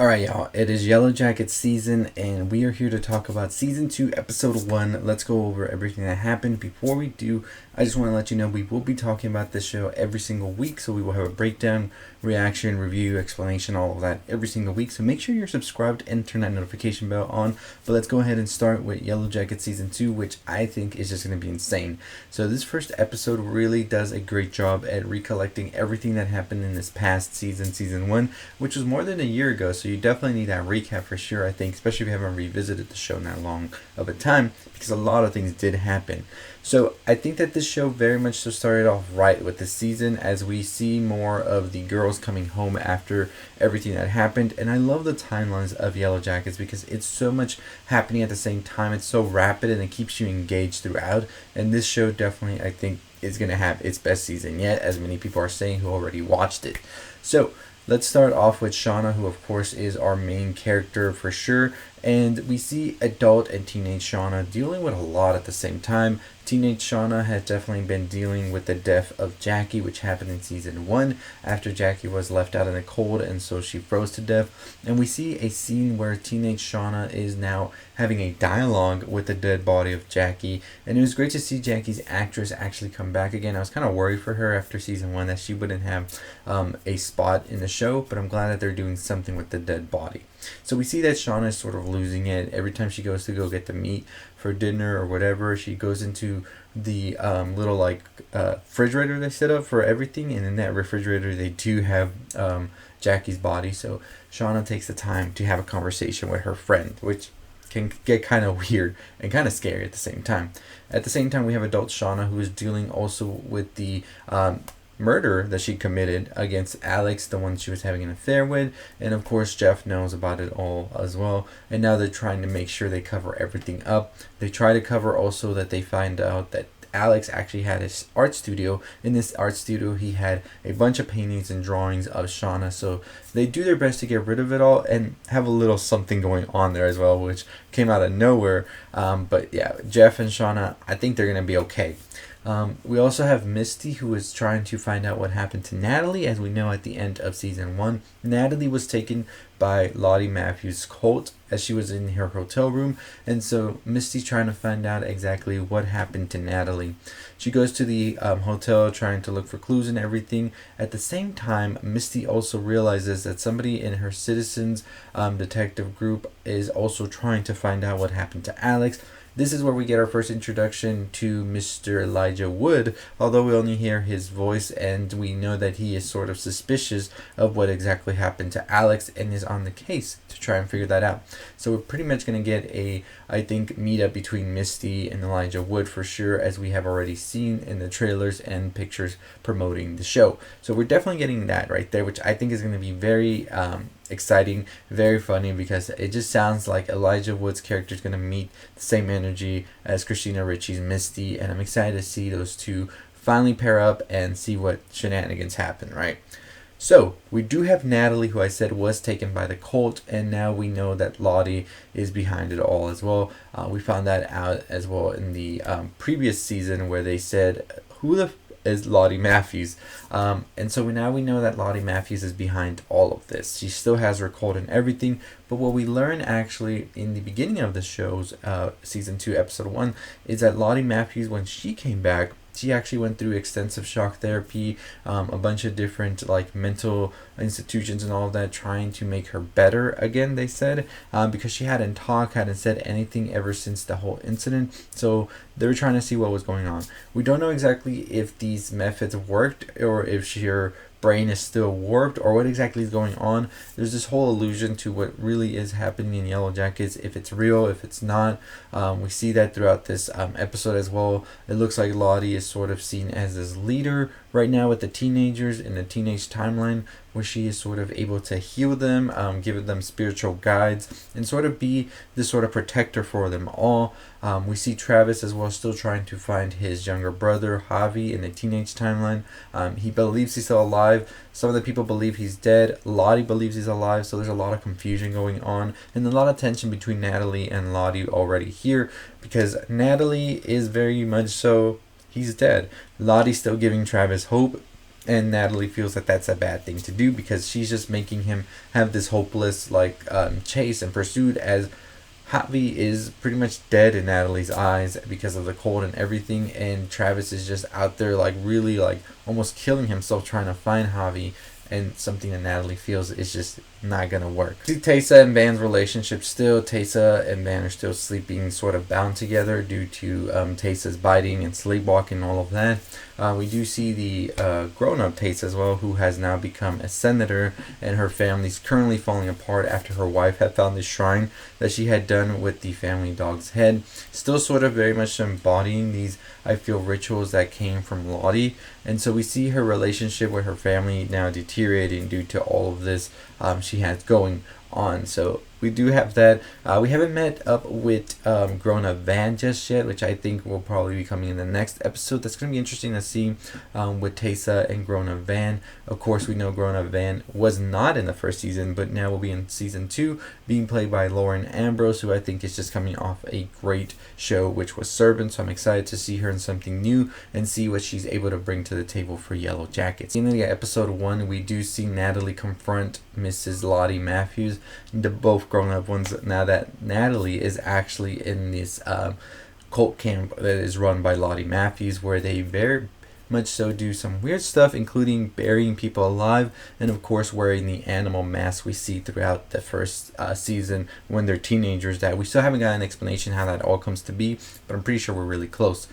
Alright, y'all, it is Yellowjackets season, and we are here to talk about season 2, episode 1. Let's go over everything that happened. Before we do, I just want to let you know we will be talking about this show every single week, so we will have a breakdown, reaction, review, explanation, all of that every single week. So make sure you're subscribed and turn that notification bell on. But let's go ahead and start with Yellowjackets season 2, which I think is just going to be insane. So this first episode really does a great job at recollecting everything that happened in this past season, season 1, which was more than a year ago. So you definitely need that recap for sure, I think, especially if you haven't revisited the show in that long of a time, because a lot of things did happen. So I think that this show very much so started off right with the season, as we see more of the girls coming home after everything that happened. And I love the timelines of Yellowjackets because it's so much happening at the same time. It's so rapid and it keeps you engaged throughout. And this show definitely, I think, is going to have its best season yet, as many people are saying who already watched it. So let's start off with Shauna, who of course is our main character for sure. And we see adult and teenage Shauna dealing with a lot at the same time. Teenage Shauna has definitely been dealing with the death of Jackie, which happened in season 1 after Jackie was left out in the cold, and so she froze to death. And we see a scene where teenage Shauna is now having a dialogue with the dead body of Jackie. And it was great to see Jackie's actress actually come back again. I was kind of worried for her after season 1 that she wouldn't have a spot in the show, but I'm glad that they're doing something with the dead body. So we see that Shauna is sort of losing it. Every time she goes to go get the meat for dinner or whatever, she goes into the little refrigerator they set up for everything, and in that refrigerator they do have Jackie's body. So Shauna takes the time to have a conversation with her friend, which can get kind of weird and kind of scary at the same time. At the same time, we have adult Shauna, who is dealing also with the murder that she committed against Alex, the one she was having an affair with. And of course Jeff knows about it all as well, and now they're trying to make sure they cover everything up. They try to cover also that they find out that Alex actually had his art studio. In this art studio he had a bunch of paintings and drawings of Shauna, so they do their best to get rid of it all and have a little something going on there as well, which came out of nowhere. But yeah, Jeff and Shauna, I think they're gonna be okay. We also have Misty, who is trying to find out what happened to Natalie. As we know, at the end of season 1, Natalie was taken by Lottie Matthews' cult as she was in her hotel room, and so Misty's trying to find out exactly what happened to Natalie. She goes to the hotel trying to look for clues and everything. At the same time, Misty also realizes that somebody in her citizens detective group is also trying to find out what happened to Alex. This is where we get our first introduction to Mr. Elijah Wood, although we only hear his voice, and we know that he is sort of suspicious of what exactly happened to Alex and is on the case to try and figure that out. So we're pretty much going to get I think, meetup between Misty and Elijah Wood for sure, as we have already seen in the trailers and pictures promoting the show. So we're definitely getting that right there, which I think is going to be very exciting, very funny, because it just sounds like Elijah Wood's character is going to meet the same energy as Christina Ricci's Misty, and I'm excited to see those two finally pair up and see what shenanigans happen, right? So we do have Natalie, who I said was taken by the cult, and now we know that Lottie is behind it all as well. We found that out as well in the previous season, where they said, who the is Lottie Matthews? And so now we know that Lottie Matthews is behind all of this. She still has her cult and everything, but what we learn actually in the beginning of the show's season 2, episode 1, is that Lottie Matthews, when she came back, she actually went through extensive shock therapy, a bunch of different mental institutions and all of that, trying to make her better again, they said, because she hadn't said anything ever since the whole incident. So they were trying to see what was going on. We don't know exactly if these methods worked, or if her brain is still warped, or what exactly is going on. There's this whole allusion to what really is happening in Yellowjackets, if it's real, if it's not. We see that throughout this episode as well. It looks like Lottie is sort of seen as this leader right now with the teenagers in the teenage timeline, where she is sort of able to heal them, give them spiritual guides, and sort of be this sort of protector for them all. We see Travis as well, still trying to find his younger brother Javi in the teenage timeline. He believes he's still alive. Some of the people believe he's dead. Lottie believes he's alive, so there's a lot of confusion going on, and a lot of tension between Natalie and Lottie already here, because Natalie is very much so, he's dead. Lottie's still giving Travis hope, and Natalie feels that that's a bad thing to do because she's just making him have this hopeless chase and pursuit, as Javi is pretty much dead in Natalie's eyes because of the cold and everything, and Travis is just out there really almost killing himself trying to find Javi, and something that Natalie feels is just not gonna work. See Taysa and Van's relationship still. Taysa and Van are still sleeping sort of bound together due to Taysa's biting and sleepwalking and all of that. We do see the grown-up Taysa as well, who has now become a senator, and her family's currently falling apart after her wife had found this shrine that she had done with the family dog's head. Still sort of very much embodying these, I feel, rituals that came from Lottie, and so we see her relationship with her family now deteriorating due to all of this she has going on. So we do have that. We haven't met up with grown-up Van just yet, which I think will probably be coming in the next episode. That's going to be interesting to see with Taysa and grown-up Van. Of course, we know grown-up Van was not in the first season, but now will be in season 2, being played by Lauren Ambrose, who I think is just coming off a great show, which was Servant. So I'm excited to see her in something new and see what she's able to bring to the table for Yellowjackets. In the episode 1, we do see Natalie confront Mrs. Lottie Matthews, the both grown-up ones, now that Natalie is actually in this cult camp that is run by Lottie Matthews, where they very much so do some weird stuff, including burying people alive, and of course wearing the animal mask we see throughout the first season when they're teenagers, that we still haven't got an explanation how that all comes to be, but I'm pretty sure we're really close.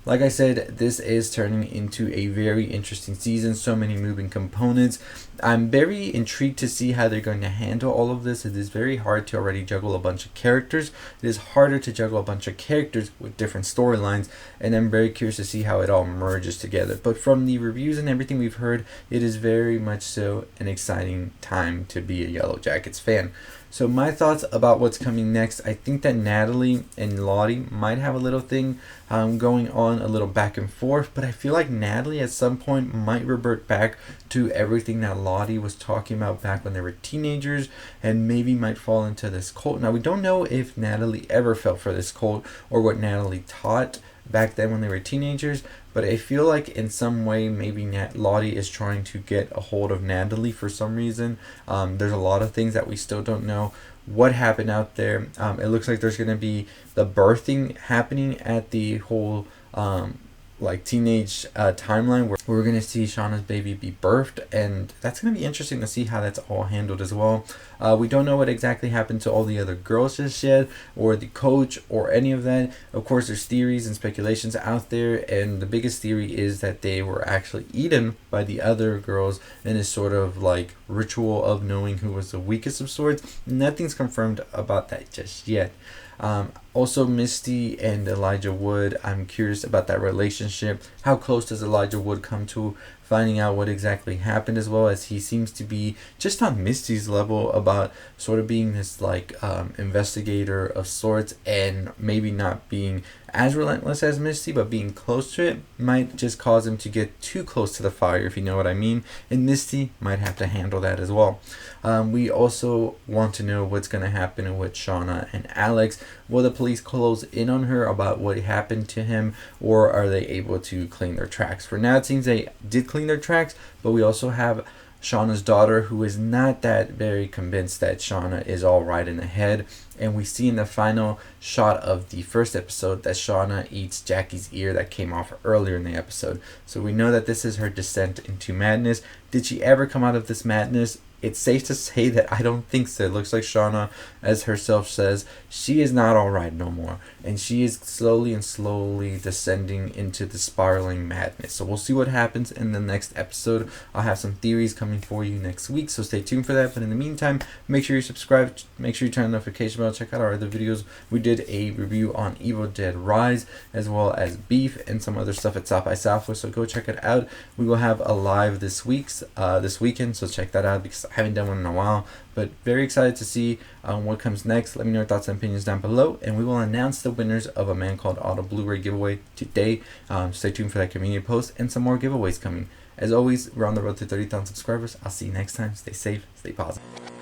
Like I said, this is turning into a very interesting season. So many moving components. I'm very intrigued to see how they're going to handle all of this. It is very hard to already juggle a bunch of characters. It is harder to juggle a bunch of characters with different storylines, and I'm very curious to see how it all merges together. But from the reviews and everything we've heard, it is very much so an exciting time to be a Yellowjackets fan. So my thoughts about what's coming next: I think that Natalie and Lottie might have a little thing going on, a little back and forth, but I feel like Natalie at some point might revert back to everything that Lottie was talking about back when they were teenagers, and maybe might fall into this cult. Now, we don't know if Natalie ever fell for this cult or what Natalie taught back then when they were teenagers, but I feel like in some way maybe Lottie is trying to get a hold of Natalie for some reason. There's a lot of things that we still don't know what happened out there. It looks like there's going to be the birthing happening at the whole teenage timeline, where we're going to see Shauna's baby be birthed, and that's going to be interesting to see how that's all handled as well. We don't know what exactly happened to all the other girls just yet, or the coach, or any of that. Of course, there's theories and speculations out there, and the biggest theory is that they were actually eaten by the other girls in this sort of ritual of knowing who was the weakest of sorts. Nothing's confirmed about that just yet. Also, Misty and Elijah Wood, I'm curious about that relationship. How close does Elijah Wood come to finding out what exactly happened, as well as he seems to be just on Misty's level about sort of being this investigator of sorts, and maybe not being as relentless as Misty, but being close to it might just cause him to get too close to the fire, if you know what I mean, and Misty might have to handle that as well. We also want to know what's going to happen with Shauna and Alex. Will the police close in on her about what happened to him, or are they able to clean their tracks? For now, it seems they did clean their tracks, but we also have Shauna's daughter, who is not that very convinced that Shauna is all right in the head. And we see in the final shot of the first episode that Shauna eats Jackie's ear that came off earlier in the episode. So we know that this is her descent into madness. Did she ever come out of this madness? It's safe to say that I don't think so. It looks like Shauna, as herself says, she is not all right no more, and she is slowly descending into the spiraling madness. So we'll see what happens in the next episode. I'll have some theories coming for you next week, so stay tuned for that. But in the meantime, make sure you subscribe, make sure you turn the notification bell, check out our other videos. We did a review on Evil Dead Rise, as well as Beef, and some other stuff at South by Southwest, so go check it out. We will have a live this weekend, so check that out, because I haven't done one in a while, but very excited to see what comes next. Let me know your thoughts and opinions down below, and we will announce the winners of a Man Called Otto Blu-ray giveaway today. Stay tuned for that community post and some more giveaways coming. As always, we're on the road to 30,000 subscribers. I'll see you next time. Stay safe, stay positive.